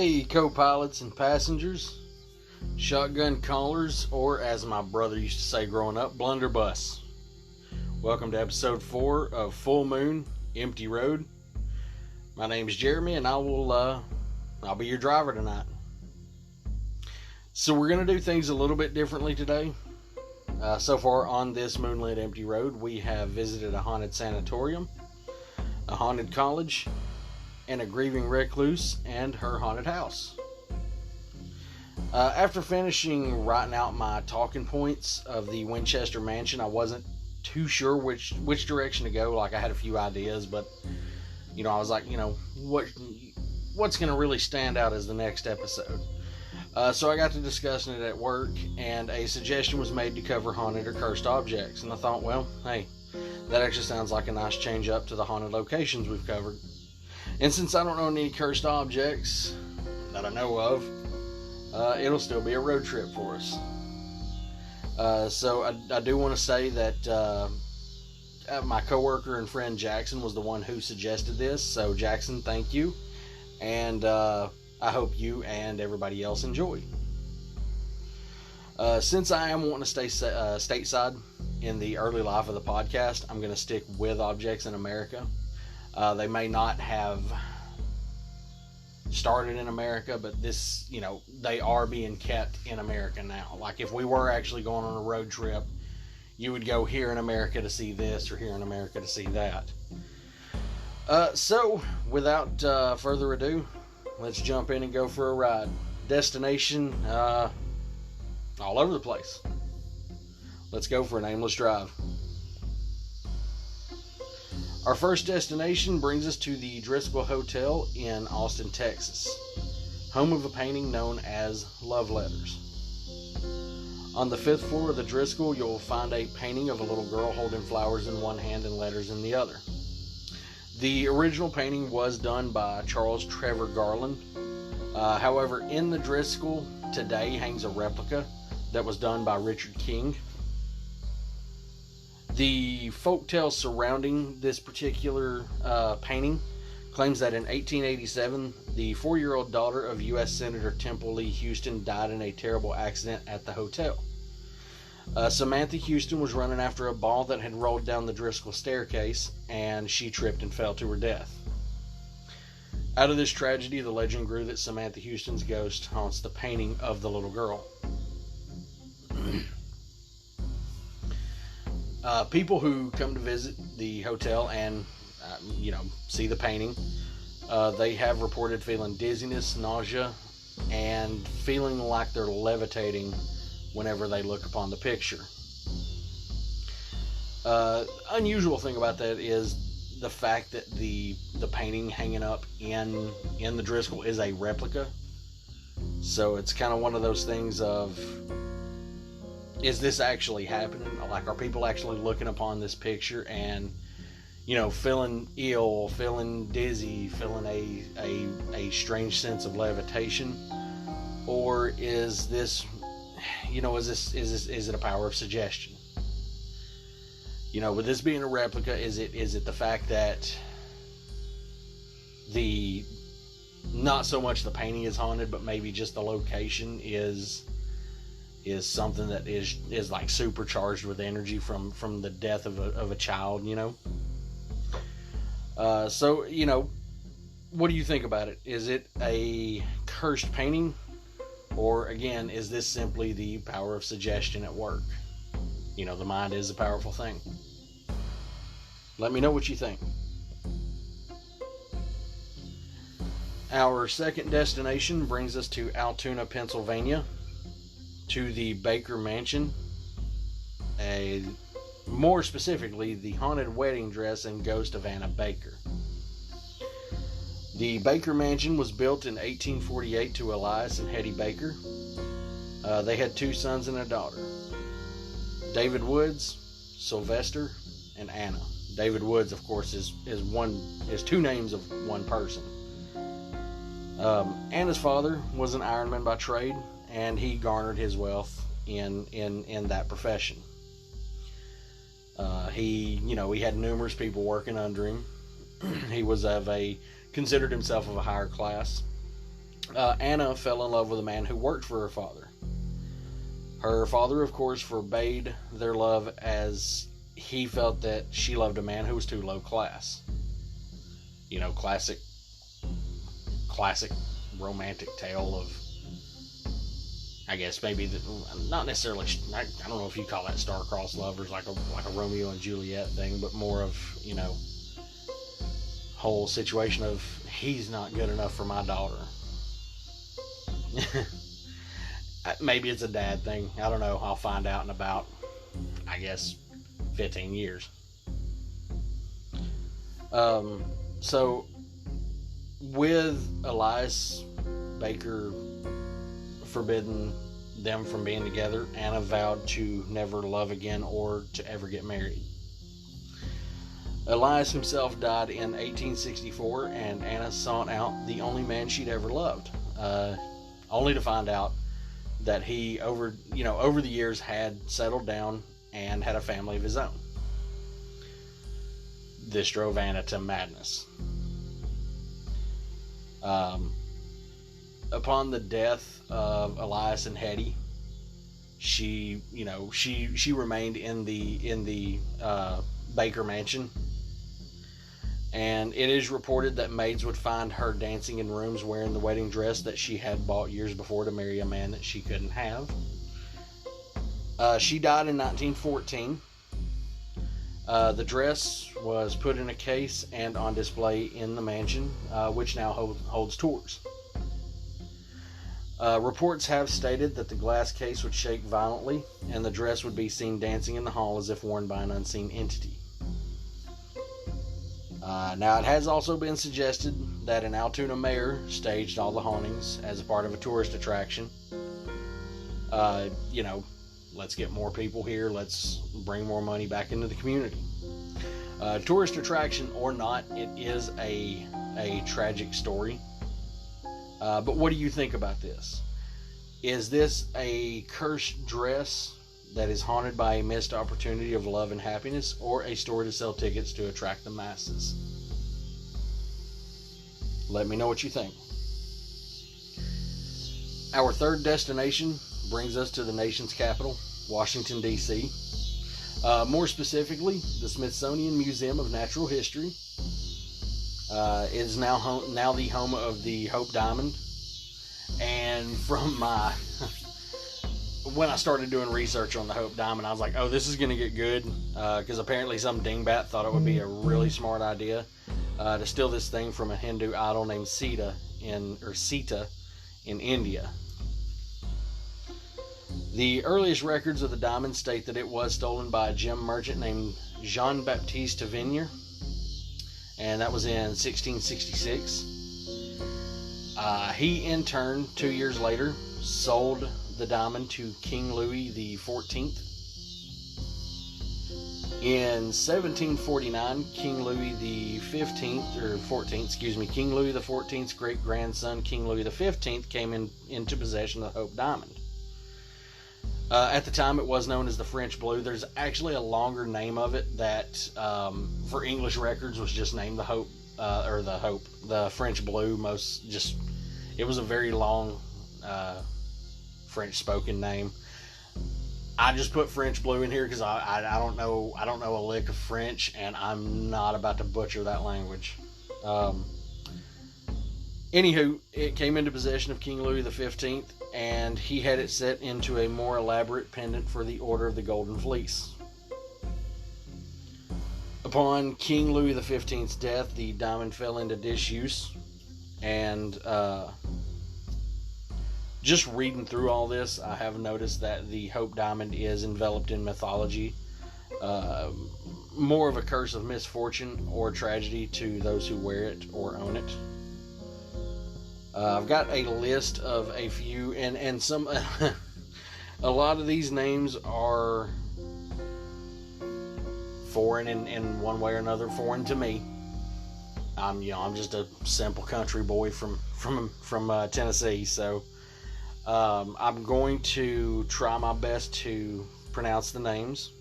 Hey, co-pilots and passengers, shotgun callers, or as my brother used to say growing up, blunderbuss. Welcome to episode 4 of Full Moon, Empty Road. My name is Jeremy, and I'll be your driver tonight. So we're going to do things a little bit differently today. So far on this moonlit empty road, we have visited a haunted sanatorium, a haunted college, and a grieving recluse and her haunted house. After finishing writing out my talking points of the Winchester Mansion, I wasn't too sure which direction to go. Like, I had a few ideas, but I was like, what's going to really stand out as the next episode? So I got to discussing it at work, and a suggestion was made to cover haunted or cursed objects. And I thought, well, hey, that actually sounds like a nice change up to the haunted locations we've covered. And since I don't own any cursed objects that I know of, it'll still be a road trip for us. So I do want to say that my coworker and friend Jackson was the one who suggested this. So Jackson, thank you. And I hope you and everybody else enjoy. Since I am wanting to stay stateside in the early life of the podcast, I'm going to stick with objects in America. They may not have started in America, but they are being kept in America now. Like, if we were actually going on a road trip, you would go here in America to see this or here in America to see that. So, without further ado, let's jump in and go for a ride. Destination, all over the place. Let's go for an aimless drive. Our first destination brings us to the Driscoll Hotel in Austin, Texas, home of a painting known as Love Letters. On the 5th floor of the Driscoll, you'll find a painting of a little girl holding flowers in one hand and letters in the other. The original painting was done by Charles Trevor Garland. However, in the Driscoll today hangs a replica that was done by Richard King. The folktale surrounding this particular painting claims that in 1887, the 4-year-old daughter of U.S. Senator Temple Lee Houston died in a terrible accident at the hotel. Samantha Houston was running after a ball that had rolled down the Driscoll staircase, and she tripped and fell to her death. Out of this tragedy, the legend grew that Samantha Houston's ghost haunts the painting of the little girl. People who come to visit the hotel and, see the painting, they have reported feeling dizziness, nausea, and feeling like they're levitating whenever they look upon the picture. Unusual thing about that is the fact that the painting hanging up in the Driscoll is a replica. So it's kind of one of those things of, is this actually happening? Like, are people actually looking upon this picture and, feeling ill, feeling dizzy, feeling a strange sense of levitation? Or is this, is it a power of suggestion? With this being a replica, is it the fact that not so much the painting is haunted, but maybe just the location is something that is like supercharged with energy from the death of a child, So, what do you think about it? Is it a cursed painting? Or, again, is this simply the power of suggestion at work? The mind is a powerful thing. Let me know what you think. Our second destination brings us to Altoona, Pennsylvania, to the Baker Mansion, more specifically, the haunted wedding dress and ghost of Anna Baker. The Baker Mansion was built in 1848 to Elias and Hetty Baker. They had 2 sons and a daughter, David Woods, Sylvester, and Anna. David Woods, of course, is 2 names of one person. Anna's father was an ironman by trade, and he garnered his wealth in that profession. He had numerous people working under him. He was considered himself of a higher class. Anna fell in love with a man who worked for her father. Her father, of course, forbade their love as he felt that she loved a man who was too low class. You know, classic romantic tale of, I guess maybe not necessarily. I don't know if you call that star-crossed lovers, like a Romeo and Juliet thing, but more of, you know, whole situation of he's not good enough for my daughter. Maybe it's a dad thing. I don't know. I'll find out in about, I guess, 15 years. So with Elias Baker forbidding them from being together, Anna vowed to never love again or to ever get married. Elias himself died in 1864, and Anna sought out the only man she'd ever loved, only to find out that he, over the years, had settled down and had a family of his own. This drove Anna to madness. Upon the death of Elias and Hetty, she remained in the Baker mansion, and it is reported that maids would find her dancing in rooms wearing the wedding dress that she had bought years before to marry a man that she couldn't have. She died in 1914. The dress was put in a case and on display in the mansion, which now holds tours. Reports have stated that the glass case would shake violently, and the dress would be seen dancing in the hall as if worn by an unseen entity. Now, it has also been suggested that an Altoona mayor staged all the hauntings as a part of a tourist attraction. Let's get more people here. Let's bring more money back into the community. Tourist attraction or not, it is a tragic story. But what do you think about this? Is this a cursed dress that is haunted by a missed opportunity of love and happiness, or a story to sell tickets to attract the masses? Let me know what you think. Our third destination brings us to the nation's capital, Washington, D.C. More specifically, the Smithsonian Museum of Natural History is now the home of the Hope Diamond. And from when I started doing research on the Hope Diamond, I was like, oh, this is going to get good, because apparently some dingbat thought it would be a really smart idea to steal this thing from a Hindu idol named Sita in India. The earliest records of the diamond state that it was stolen by a gem merchant named Jean-Baptiste Tavernier, and that was in 1666. He, in turn, 2 years later, sold the diamond to King Louis XIV. In 1749, King Louis XIV's great-grandson, King Louis XV, came into possession of the Hope Diamond. At the time, it was known as the French Blue. There's actually a longer name of it that, for English records, was just named the Hope, the French Blue. It was a very long French-spoken name. I just put French Blue in here because I don't know a lick of French, and I'm not about to butcher that language. Anywho, it came into possession of King Louis XV, and he had it set into a more elaborate pendant for the Order of the Golden Fleece. Upon King Louis XV's death, the diamond fell into disuse, and just reading through all this, I have noticed that the Hope Diamond is enveloped in mythology, more of a curse of misfortune or tragedy to those who wear it or own it. I've got a list of a few, and some a lot of these names are foreign in one way or another, foreign to me. I'm just a simple country boy from Tennessee, so I'm going to try my best to pronounce the names.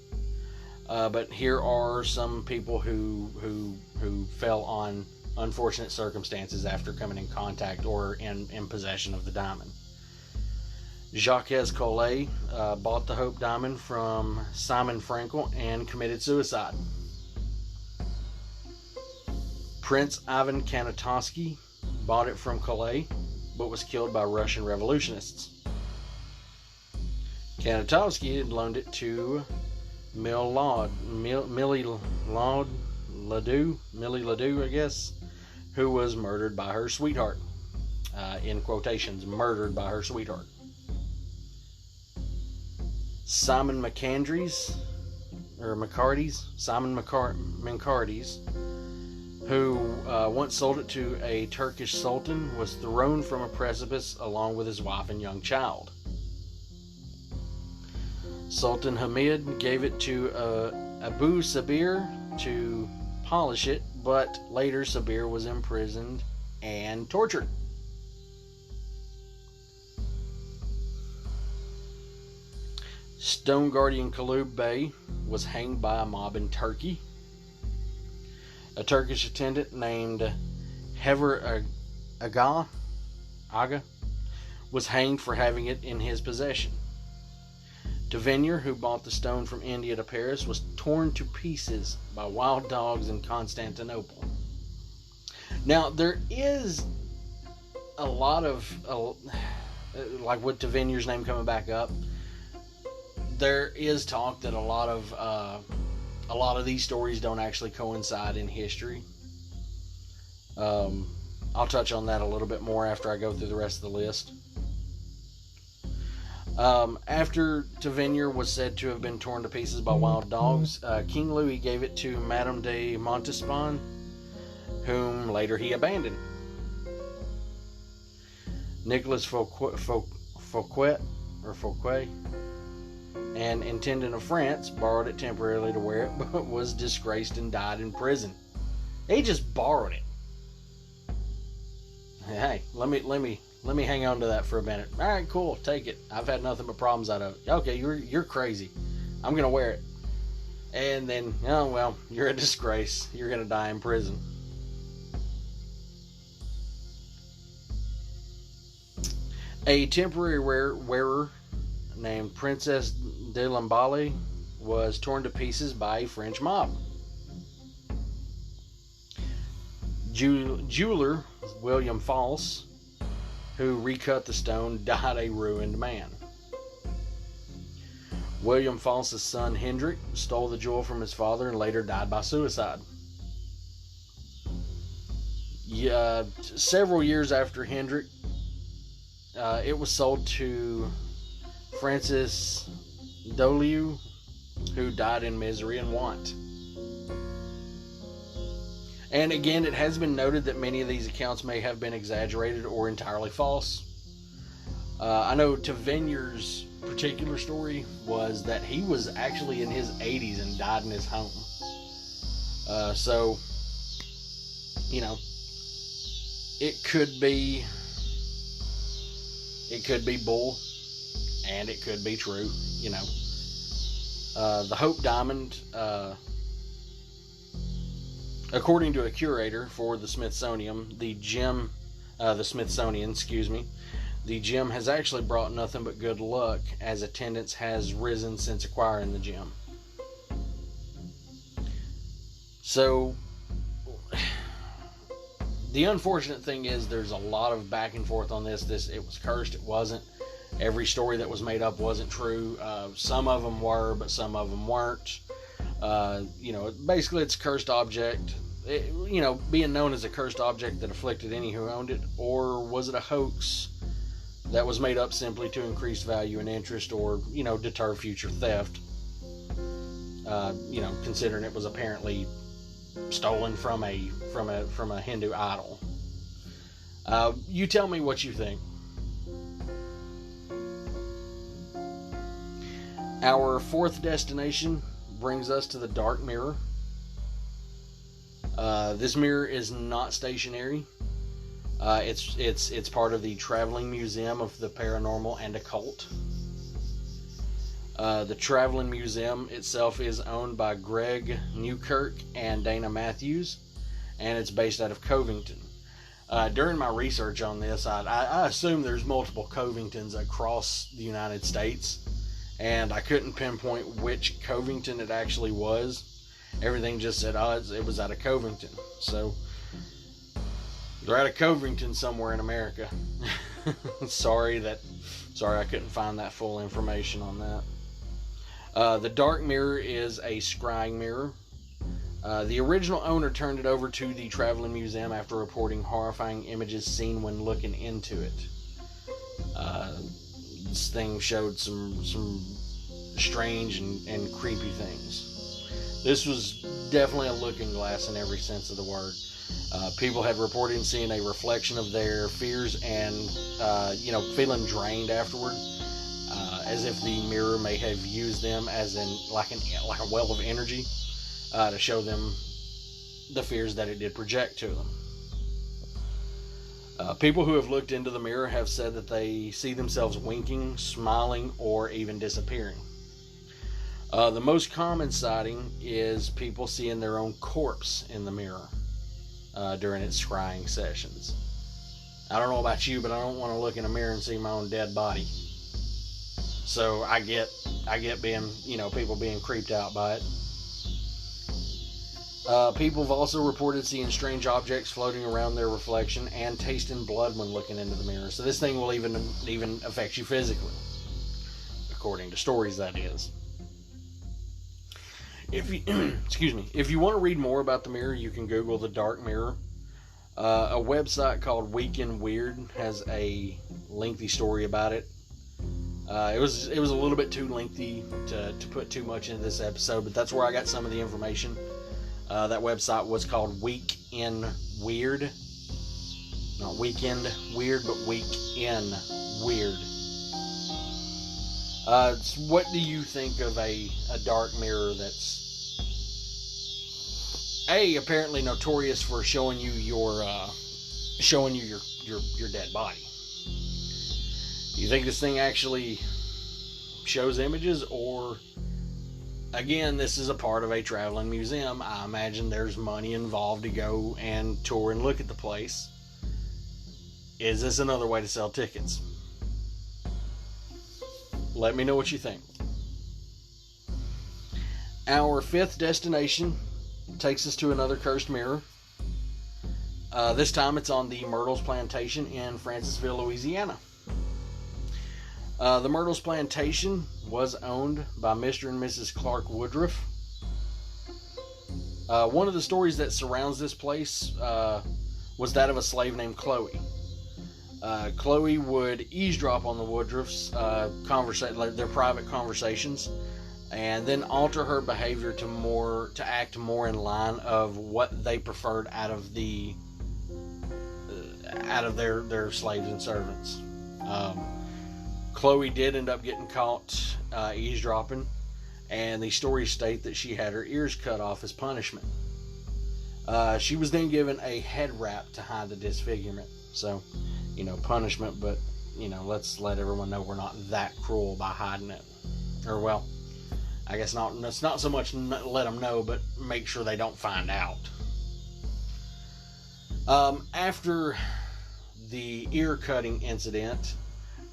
But here are some people who fell on unfortunate circumstances after coming in contact or in possession of the diamond. Jacques Collet bought the Hope Diamond from Simon Frankel and committed suicide. Prince Ivan Kanitovsky bought it from Collet, but was killed by Russian revolutionists. Kanitovsky had loaned it to Millie Ledoux, I guess, who was murdered by her sweetheart. In quotations, murdered by her sweetheart. Simon McCarty's, who once sold it to a Turkish sultan, was thrown from a precipice along with his wife and young child. Sultan Hamid gave it to Abu Sabir to polish it, but later Sabir was imprisoned and tortured. Stone Guardian Qulub Bey was hanged by a mob in Turkey. A Turkish attendant named Hever Aga was hanged for having it in his possession. Tavernier, who bought the stone from India to Paris, was torn to pieces by wild dogs in Constantinople. Now, there is a lot of, like with Tavernier's name coming back up, there is talk that a lot of these stories don't actually coincide in history. I'll touch on that a little bit more after I go through the rest of the list. After Tavernier was said to have been torn to pieces by wild dogs, King Louis gave it to Madame de Montespan, whom later he abandoned. Nicolas Fouquet, an intendant of France, borrowed it temporarily to wear it, but was disgraced and died in prison. He just borrowed it. Hey, let me hang on to that for a minute. All right, cool, take it. I've had nothing but problems out of it. Okay, you're crazy. I'm gonna wear it. And then, oh well, you're a disgrace. You're gonna die in prison. A temporary wearer named Princess de Lamballe was torn to pieces by a French mob. Jeweler William False, who recut the stone, died a ruined man. William False's son Hendrik stole the jewel from his father and later died by suicide. Several years after Hendrik, it was sold to Francis Dolieu, who died in misery and want. And again, it has been noted that many of these accounts may have been exaggerated or entirely false. I know Tavernier's particular story was that he was actually in his 80s and died in his home. So, you know, it could be bull, and it could be true, you know. The Hope Diamond, according to a curator for the Smithsonian, the gem has actually brought nothing but good luck, as attendance has risen since acquiring the gem. So, the unfortunate thing is there's a lot of back and forth on this. It was cursed, it wasn't. Every story that was made up wasn't true. Some of them were, but some of them weren't. Basically it's a cursed object. Being known as a cursed object that afflicted any who owned it, or was it a hoax that was made up simply to increase value and interest, or deter future theft? Considering it was apparently stolen from a Hindu idol. You tell me what you think. Our fourth destination brings us to the Dark Mirror. This mirror is not stationary. It's part of the Traveling Museum of the Paranormal and Occult. The Traveling Museum itself is owned by Greg Newkirk and Dana Matthews, and it's based out of Covington. During my research on this, I assume there's multiple Covingtons across the United States, and I couldn't pinpoint which Covington it actually was. Everything just said, it was out of Covington. So, they're out of Covington somewhere in America. Sorry I couldn't find that full information on that. The Dark Mirror is a scrying mirror. The original owner turned it over to the Traveling Museum after reporting horrifying images seen when looking into it. This thing showed some strange and creepy things. This was definitely a looking glass in every sense of the word. People had reported seeing a reflection of their fears and, feeling drained afterward, as if the mirror may have used them as like a well of energy. To show them the fears that it did project to them. People who have looked into the mirror have said that they see themselves winking, smiling, or even disappearing. The most common sighting is people seeing their own corpse in the mirror during its scrying sessions. I don't know about you, but I don't want to look in a mirror and see my own dead body. So I get being, people being creeped out by it. People have also reported seeing strange objects floating around their reflection and tasting blood when looking into the mirror. So this thing will even affect you physically, according to stories, that is. If you if you want to read more about the mirror, you can Google the Dark Mirror. A website called Weekend Weird has a lengthy story about it. It was a little bit too lengthy to put too much into this episode, but that's where I got some of the information. That website was called Week in Weird. Not Weekend Weird, but Week in Weird. What do you think of a dark mirror that's apparently notorious for showing you your dead body? Do you think this thing actually shows images, or again, this is a part of a traveling museum? I imagine there's money involved to go and tour and look at the place. Is this another way to sell tickets? Let me know what you think. Our fifth destination takes us to another cursed mirror. This time it's on the Myrtles Plantation in Francisville, Louisiana. The Myrtles Plantation was owned by Mr. and Mrs. Clark Woodruff. One of the stories that surrounds this place was that of a slave named Chloe. Chloe would eavesdrop on the Woodruffs' their private conversations, and then alter her behavior to act more in line of what they preferred out of their slaves and servants. Chloe did end up getting caught eavesdropping, and the stories state that she had her ears cut off as punishment. She was then given a head wrap to hide the disfigurement. So, punishment, but, let's let everyone know we're not that cruel by hiding it. Or, well, I guess not. It's not so much let them know, but make sure they don't find out. After the ear-cutting incident,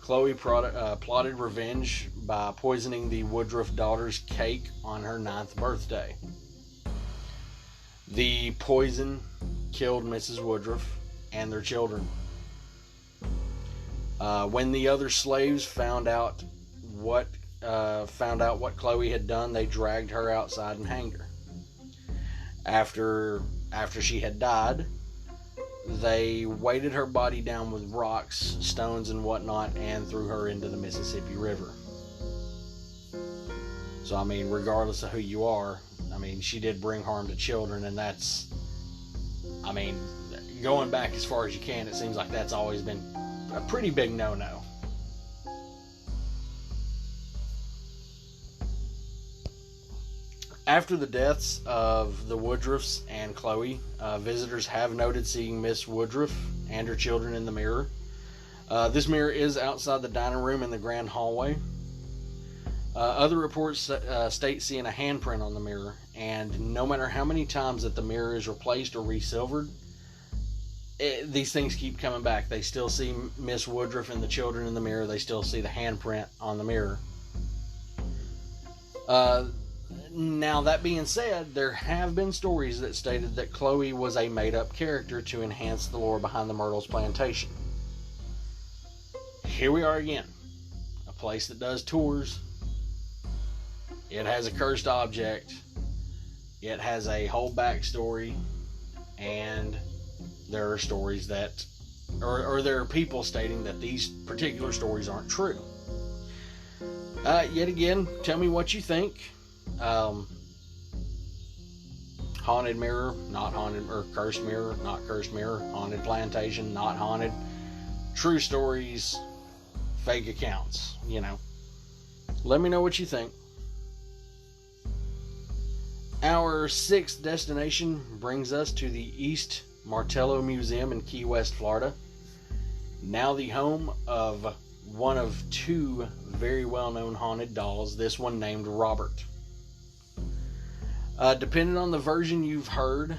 Chloe plotted revenge by poisoning the Woodruff daughter's cake on her 9th birthday. The poison killed Mrs. Woodruff and their children. When the other slaves found out what Chloe had done, they dragged her outside and hanged her. After she had died, they weighted her body down with rocks, stones, and whatnot, and threw her into the Mississippi River. So, regardless of who you are, she did bring harm to children, and that's, going back as far as you can, it seems like that's always been a pretty big no-no. After the deaths of the Woodruffs and Chloe, visitors have noted seeing Miss Woodruff and her children in the mirror. This mirror is outside the dining room in the grand hallway. Other reports state seeing a handprint on the mirror, and no matter how many times that the mirror is replaced or resilvered, these things keep coming back. They still see Miss Woodruff and the children in the mirror. They still see the handprint on the mirror. Now, that being said, there have been stories that stated that Chloe was a made-up character to enhance the lore behind the Myrtles plantation. Here we are again. A place that does tours. It has a cursed object. It has a whole backstory. And there are stories that, or there are people stating that these particular stories aren't true. Yet again, tell me what you think. Haunted mirror, not haunted, or cursed mirror, not cursed mirror, haunted plantation, not haunted, true stories, fake accounts, Let me know what you think. Our sixth destination brings us to the East Martello Museum in Key West, Florida. Now the home of one of two very well-known haunted dolls, this one named Robert. Depending on the version you've heard,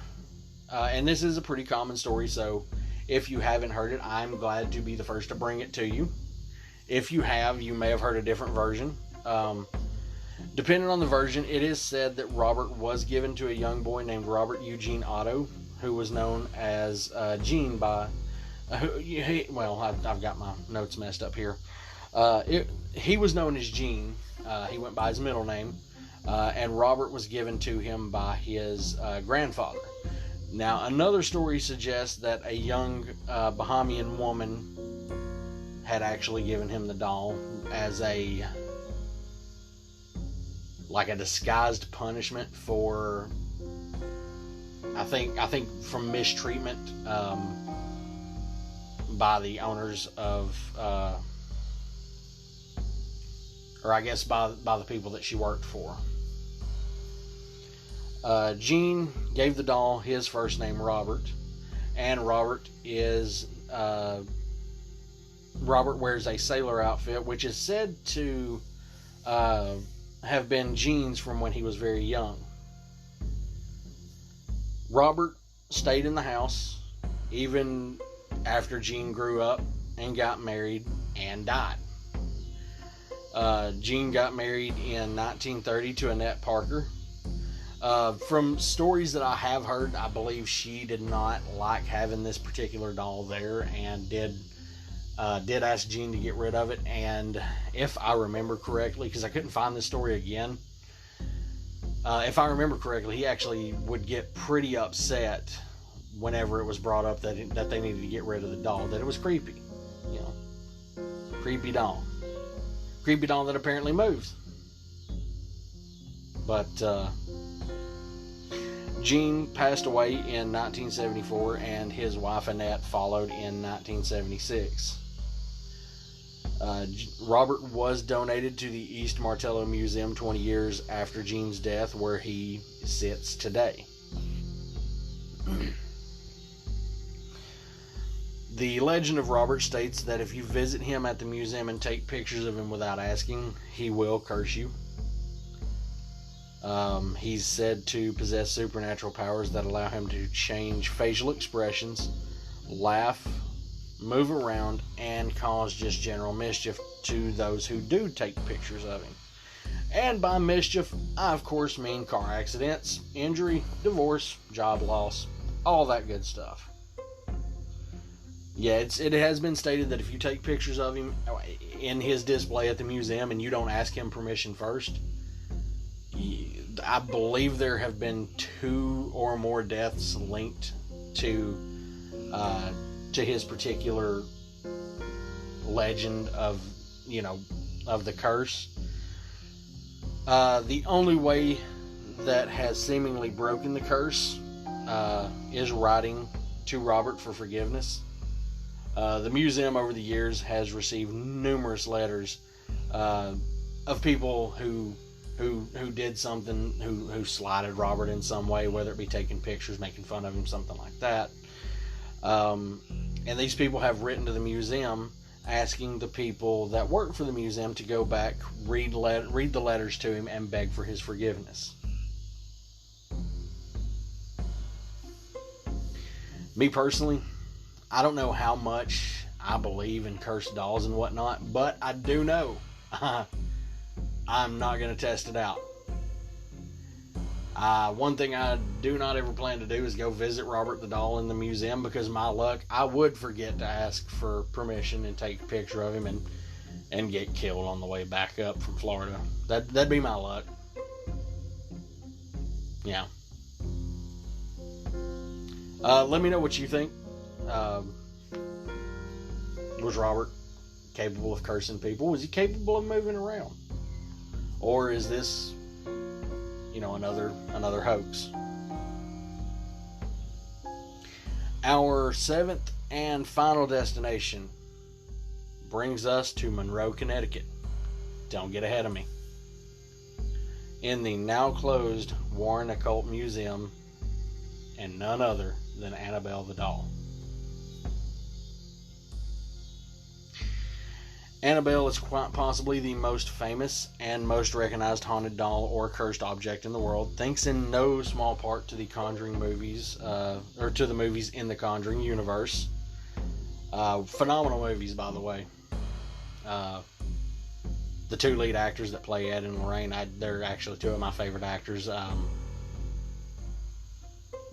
and this is a pretty common story, so if you haven't heard it, I'm glad to be the first to bring it to you. If you have, you may have heard a different version. Depending on the version, it is said that Robert was given to a young boy named Robert Eugene Otto, who was known as Gene by... I've got my notes messed up here. He was known as Gene. He went by his middle name. And Robert was given to him by his grandfather. Now, another story suggests that a young Bahamian woman had actually given him the doll as a disguised punishment for, I think from mistreatment by the owners of, or I guess by the people that she worked for. Gene gave the doll his first name, Robert, and Robert wears a sailor outfit, which is said to have been Gene's from when he was very young. Robert stayed in the house even after Gene grew up and got married and died. Gene got married in 1930 to Annette Parker. From stories that I have heard, I believe she did not like having this particular doll there and did ask Gene to get rid of it. And if I remember correctly, because I couldn't find this story again, if I remember correctly, he actually would get pretty upset whenever it was brought up that they needed to get rid of the doll, that it was creepy. Creepy doll. Creepy doll that apparently moves. But Gene passed away in 1974, and his wife Annette followed in 1976. Robert was donated to the East Martello Museum 20 years after Gene's death, where he sits today. The legend of Robert states that if you visit him at the museum and take pictures of him without asking, he will curse you. He's said to possess supernatural powers that allow him to change facial expressions, laugh, move around, and cause just general mischief to those who do take pictures of him. And by mischief, I of course mean car accidents, injury, divorce, job loss, all that good stuff. Yeah, it has been stated that if you take pictures of him in his display at the museum and you don't ask him permission first, I believe there have been 2 or more deaths linked to his particular legend of the curse. The only way that has seemingly broken the curse is writing to Robert for forgiveness. The museum over the years has received numerous letters of people who did something, who slighted Robert in some way, whether it be taking pictures, making fun of him, something like that. And these people have written to the museum asking the people that work for the museum to go back, read the letters to him, and beg for his forgiveness. Me personally, I don't know how much I believe in cursed dolls and whatnot, but I do know I'm not going to test it out. One thing I do not ever plan to do is go visit Robert the Doll in the museum, because my luck, I would forget to ask for permission and take a picture of him and get killed on the way back up from Florida. That'd be my luck. Yeah. Let me know what you think. Was Robert capable of cursing people? Was he capable of moving around? Or is this, another hoax? Our seventh and final destination brings us to Monroe, Connecticut. Don't get ahead of me. In the now closed Warren Occult Museum, and none other than Annabelle the Doll. Annabelle is quite possibly the most famous and most recognized haunted doll or cursed object in the world, thanks in no small part to the Conjuring movies, or to the movies in the Conjuring universe. Phenomenal movies, by the way. The two lead actors that play Ed and Lorraine, they're actually two of my favorite actors.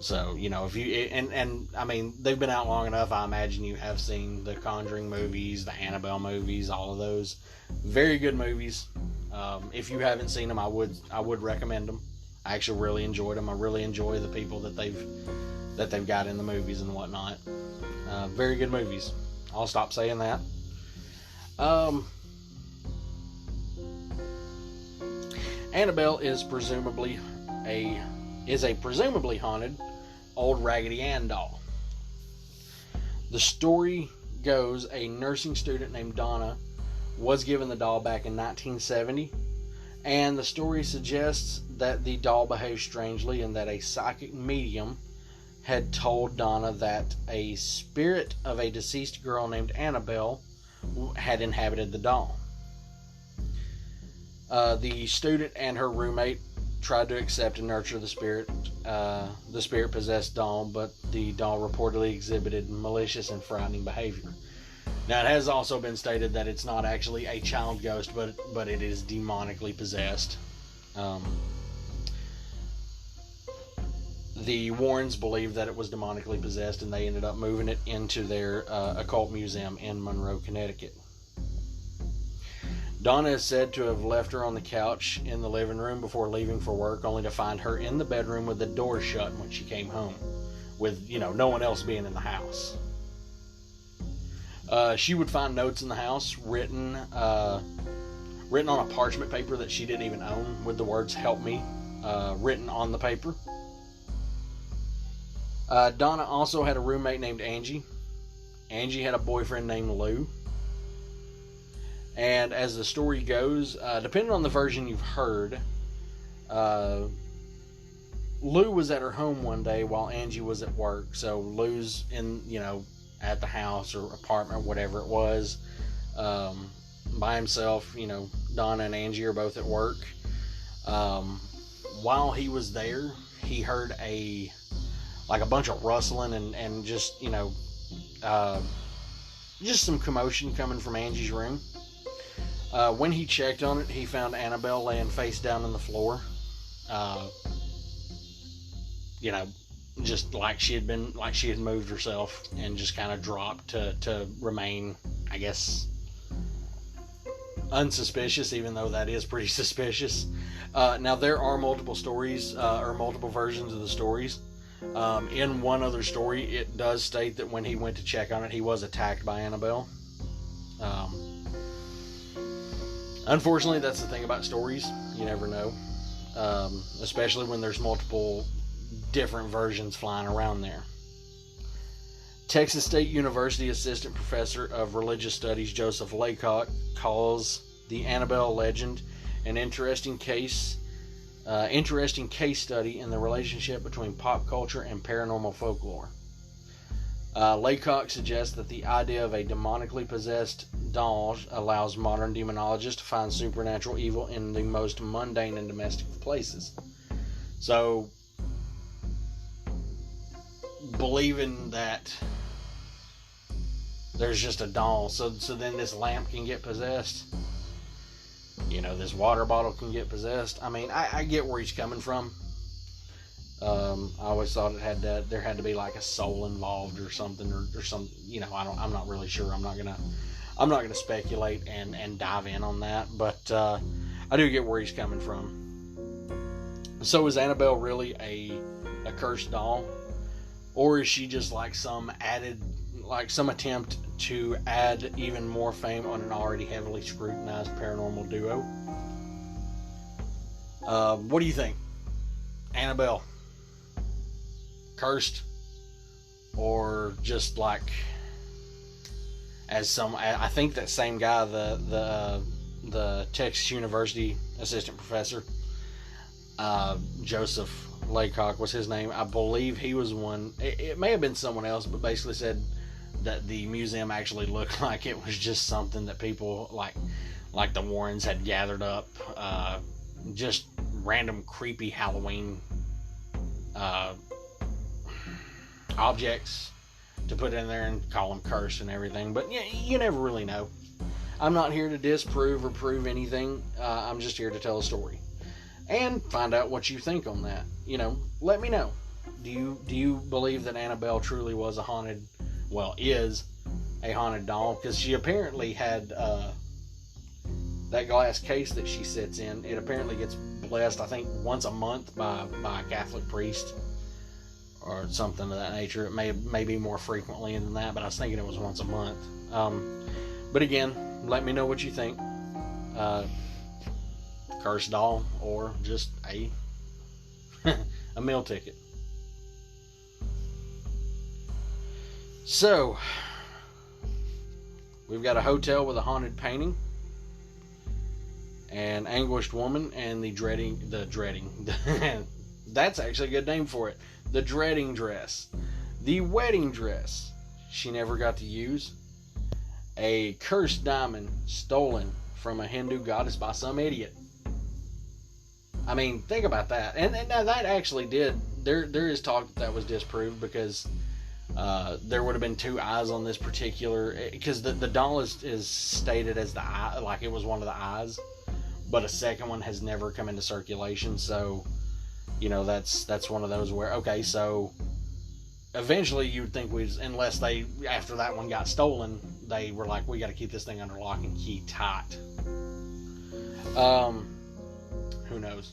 So, if you, and I mean, they've been out long enough, I imagine you have seen the Conjuring movies, the Annabelle movies, all of those. Very good movies. If you haven't seen them, I would recommend them. I actually really enjoyed them. I really enjoy the people that they've got in the movies and whatnot. Very good movies. I'll stop saying that. Annabelle is presumably a presumably haunted old Raggedy Ann doll. The story goes a nursing student named Donna was given the doll back in 1970, and the story suggests that the doll behaved strangely and that a psychic medium had told Donna that a spirit of a deceased girl named Annabelle had inhabited the doll. The student and her roommate tried to accept and nurture the spirit possessed doll, but the doll reportedly exhibited malicious and frightening behavior. Now, it has also been stated that it's not actually a child ghost, but it is demonically possessed. The Warrens believed that it was demonically possessed, and they ended up moving it into their occult museum in Monroe, Connecticut. Donna is said to have left her on the couch in the living room before leaving for work, only to find her in the bedroom with the door shut when she came home, with, no one else being in the house. She would find notes in the house written on a parchment paper that she didn't even own, with the words "Help me" written on the paper. Donna also had a roommate named Angie. Angie had a boyfriend named Lou. And as the story goes, depending on the version you've heard, Lou was at her home one day while Angie was at work. So Lou's at the house or apartment, whatever it was, by himself. Donna and Angie are both at work. While he was there, he heard a bunch of rustling and just some commotion coming from Angie's room. When he checked on it, he found Annabelle laying face down on the floor. Just like she had moved herself and just kind of dropped to remain, I guess, unsuspicious, even though that is pretty suspicious. Now, there are multiple stories, or multiple versions of the stories. In one other story, it does state that when he went to check on it, he was attacked by Annabelle. Unfortunately, that's the thing about stories. You never know. Especially when there's multiple different versions flying around there. Texas State University Assistant Professor of Religious Studies Joseph Laycock calls the Annabelle legend an interesting case study in the relationship between pop culture and paranormal folklore. Laycock suggests that the idea of a demonically possessed doll allows modern demonologists to find supernatural evil in the most mundane and domestic places. So, believing that there's just a doll, so then this lamp can get possessed. This water bottle can get possessed. I mean, I get where he's coming from. I always thought there had to be like a soul involved or something, or some. I'm not really sure. I'm not gonna speculate and dive in on that, but I do get where he's coming from. So is Annabelle really a cursed doll, or is she just like some attempt to add even more fame on an already heavily scrutinized paranormal duo? What do you think? Annabelle, cursed, or just like, as some, I think that same guy, the Texas University assistant professor, Joseph Laycock was his name. I believe he was one. It may have been someone else, but basically said that the museum actually looked like it was just something that people like the Warrens had gathered up, just random creepy Halloween objects to put in there and call them cursed and everything. But you never really know. I'm not here to disprove or prove anything. I'm just here to tell a story and find out what you think on that. Let me know. Do you believe that Annabelle truly was is a haunted doll? Because she apparently had that glass case that she sits in. It apparently gets blessed, I think, once a month by a Catholic priest or something of that nature. It may be more frequently than that, but I was thinking it was once a month. But again, let me know what you think. Cursed doll or just a meal ticket. So, we've got a hotel with a haunted painting, an anguished woman, and the dreading, that's actually a good name for it, the dreading dress, the wedding dress she never got to use, a cursed diamond stolen from a Hindu goddess by some idiot. I mean, think about that. And now that actually did, there is talk that was disproved, because there would have been two eyes on this particular, because the doll is stated as the eye, like it was one of the eyes, but a second one has never come into circulation. So that's one of those where, okay, so eventually you'd think unless they, after that one got stolen, they were like, we got to keep this thing under lock and key tight. Who knows?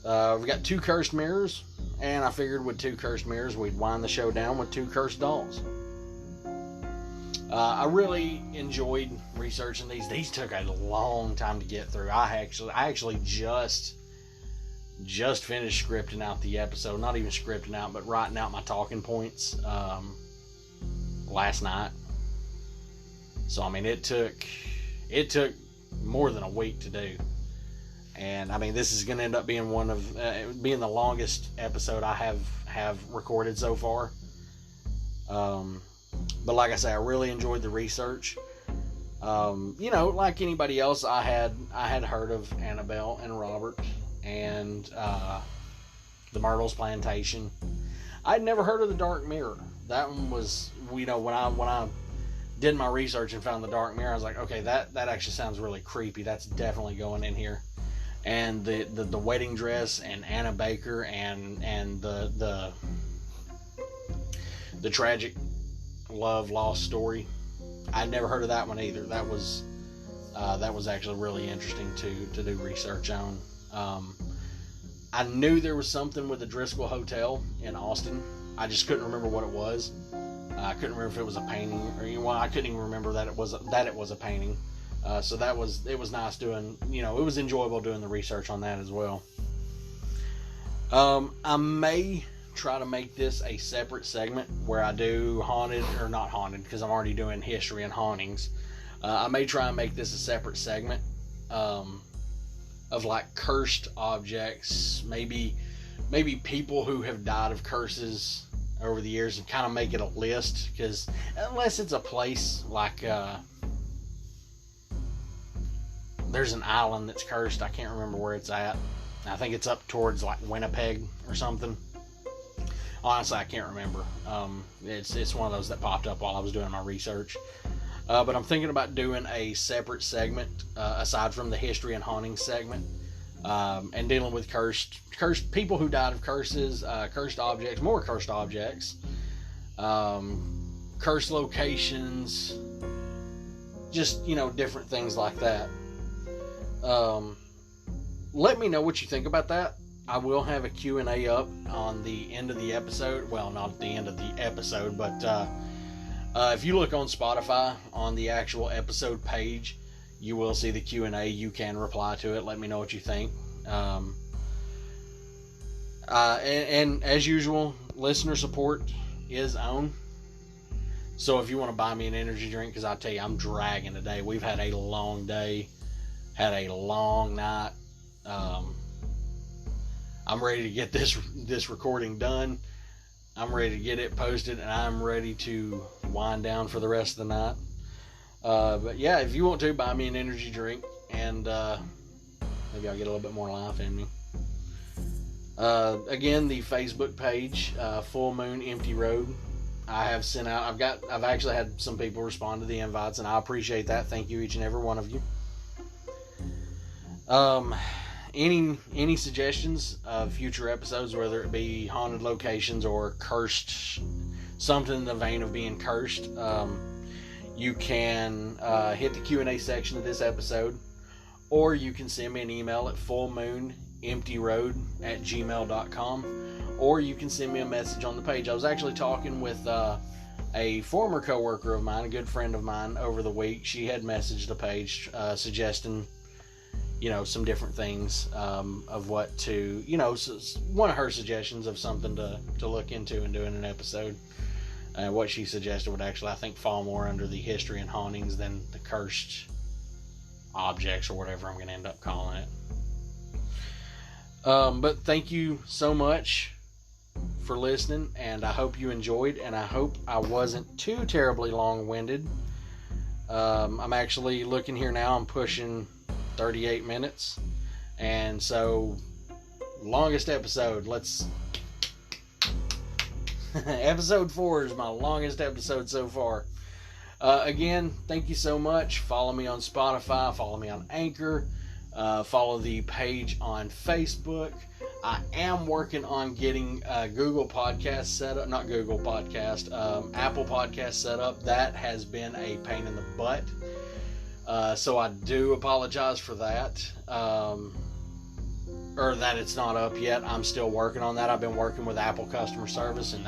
We've got two cursed mirrors, and I figured with two cursed mirrors, we'd wind the show down with two cursed dolls. I really enjoyed researching these. These took a long time to get through. I actually just finished scripting out the episode. Not even scripting out, but writing out my talking points last night. So I mean, it took more than a week to do. And I mean, this is going to end up being one of being the longest episode I have recorded so far. But like I say, I really enjoyed the research. Like anybody else, I had heard of Annabelle and Robert and the Myrtles Plantation. I'd never heard of the Dark Mirror. That one was, when I did my research and found the Dark Mirror, I was like, okay, that actually sounds really creepy. That's definitely going in here. And the wedding dress and Anna Baker and the tragic love lost story, I'd never heard of that one either. That was actually really interesting to do research on. I knew there was something with the Driscoll Hotel in Austin. I just couldn't remember what it was. I couldn't remember if it was a painting or I couldn't even remember that it was a painting. So it was nice doing, it was enjoyable doing the research on that as well. I may try to make this a separate segment where I do haunted, or not haunted, because I'm already doing history and hauntings. I may try and make this a separate segment of like cursed objects, maybe people who have died of curses, over the years and kind of make it a list, because unless it's a place like there's an island that's cursed. I can't remember where it's at. I think it's up towards like Winnipeg or something. Honestly, I can't remember. It's one of those that popped up while I was doing my research. But I'm thinking about doing a separate segment aside from the history and haunting segment, and dealing with cursed people who died of curses, cursed objects, more cursed objects, cursed locations, just, different things like that. Let me know what you think about that. I will have a Q&A up on the end of the episode. Well, not at the end of the episode, but if you look on Spotify on the actual episode page, you will see the Q&A. You can reply to it. Let me know what you think. And as usual, listener support is on. So if you want to buy me an energy drink, because I tell you, I'm dragging today. We've had a long day, had a long night. I'm ready to get this recording done. I'm ready to get it posted, and I'm ready to wind down for the rest of the night. But yeah, if you want to, buy me an energy drink, and maybe I'll get a little bit more life in me. Again, the Facebook page, Full Moon Empty Road. I have sent out. I've actually had some people respond to the invites, and I appreciate that. Thank you, each and every one of you. Any suggestions of future episodes, whether it be haunted locations or cursed, something in the vein of being cursed, you can hit the Q&A section of this episode, or you can send me an email at fullmoonemptyroad@gmail.com, or you can send me a message on the page. I was actually talking with a former coworker of mine, a good friend of mine, over the week. She had messaged the page suggesting some different things of what to, one of her suggestions of something to look into and do in an episode. What she suggested would actually, I think, fall more under the history and hauntings than the cursed objects, or whatever I'm going to end up calling it. But thank you so much for listening, and I hope you enjoyed, and I hope I wasn't too terribly long-winded. I'm actually looking here now, I'm pushing 38 minutes, and so longest episode, episode 4 is my longest episode so far. Again, thank you so much. Follow me on Spotify, follow me on Anchor, follow the page on Facebook. I am working on getting Google Podcast set up, not Google Podcast, Apple Podcast set up. That has been a pain in the butt. So I do apologize for that, or that it's not up yet. I'm still working on that. I've been working with Apple customer service, and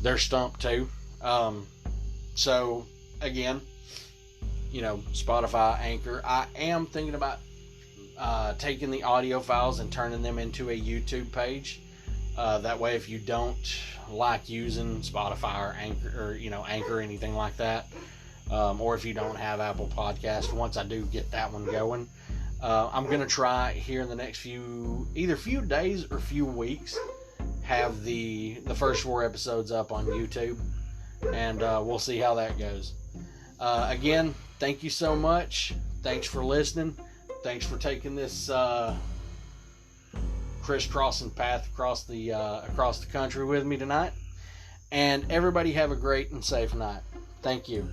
they're stumped too. So again, Spotify, Anchor. I am thinking about taking the audio files and turning them into a YouTube page. That way, if you don't like using Spotify or Anchor, or Anchor or anything like that, or if you don't have Apple Podcast, once I do get that one going, I'm going to try here in the next few days or few weeks, have the first 4 episodes up on YouTube, and we'll see how that goes. Again, thank you so much. Thanks for listening. Thanks for taking this crisscrossing path across the country with me tonight. And everybody have a great and safe night. Thank you.